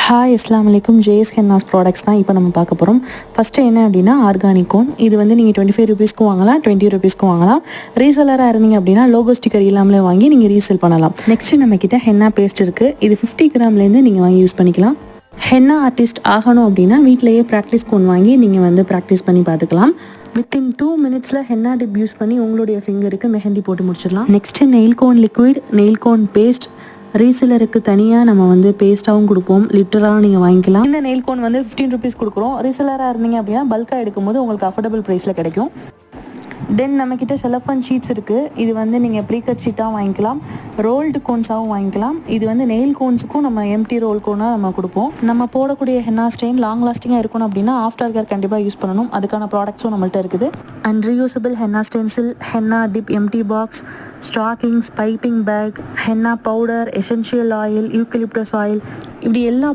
Hi அஸ்ஸலாமு அலைக்கும். JS hennas products தான் இப்போ நம்ம பார்க்க போகிறோம். ஃபஸ்ட்டு என்ன அப்படின்னா ஆர்கானிக் கோன். இது வந்து நீங்கள் 25 ருபீஸ்க்கும் வாங்கலாம், 20 ருபீஸ்க்கும் வாங்கலாம். ரீசெல்லராக இருந்தீங்க அப்படின்னா லோகோ ஸ்டிக்கர் இல்லாமலே வாங்கி நீங்கள் ரீசெல் பண்ணலாம். நெக்ஸ்ட்டு நம்மக்கிட்ட ஹென்னா பேஸ்ட் இருக்குது. இது 50 கிராம்லேருந்து நீங்கள் வாங்கி யூஸ் பண்ணிக்கலாம். ஹென்னா ஆர்டிஸ்ட் ஆகணும் அப்படின்னா வீட்டிலேயே ப்ராக்டிஸ் கோன் வாங்கி நீங்கள் வந்து ப்ராக்டிஸ் பண்ணி பார்த்துக்கலாம். வித்தின் 2 மினிட்ஸில் ஹென்னா டிப் யூஸ் பண்ணி உங்களுடைய ஃபிங்கருக்கு மெஹந்தி போட்டு முடிச்சிடலாம். Next nail cone liquid, nail cone paste. ரீசெலருக்கு தனியாக நம்ம வந்து பேஸ்ட்டாகவும் கொடுப்போம், லிட்டராகவும் நீங்கள் வாங்கிக்கலாம். இந்த நெயில் கோன் வந்து 15 ருபீஸ் கொடுக்குறோம். ரீசெலராக இருந்தீங்க அப்படின்னா பல்காக எடுக்கும்போது உங்களுக்கு அஃபோர்டபுள் ப்ரைஸில் கிடைக்கும். தென் நம்மக்கிட்ட செலஃபன் ஷீட்ஸ் இருக்குது. இது வந்து நீங்கள் ப்ரீகட் ஷீட்டாகவும் வாங்கிக்கலாம், ரோல்டு கோன்ஸாகவும் வாங்கிக்கலாம். இது வந்து நெயில் கோன்ஸுக்கும் நம்ம எம்டி ரோல் கோனாக நம்ம கொடுப்போம். நம்ம போடக்கூடிய ஹென்னா ஸ்டெயின் லாங் லாஸ்டிங்காக இருக்கணும் அப்படின்னா ஆஃப்டர் கேர் கண்டிப்பாக யூஸ் பண்ணணும். அதுக்கான ப்ராடக்ட்ஸும் நம்மள்ட்ட இருக்குது. And reusable henna stencil, henna tip empty box, stockings, piping bag, henna powder, essential oil, eucalyptus oil, இப்படி எல்லா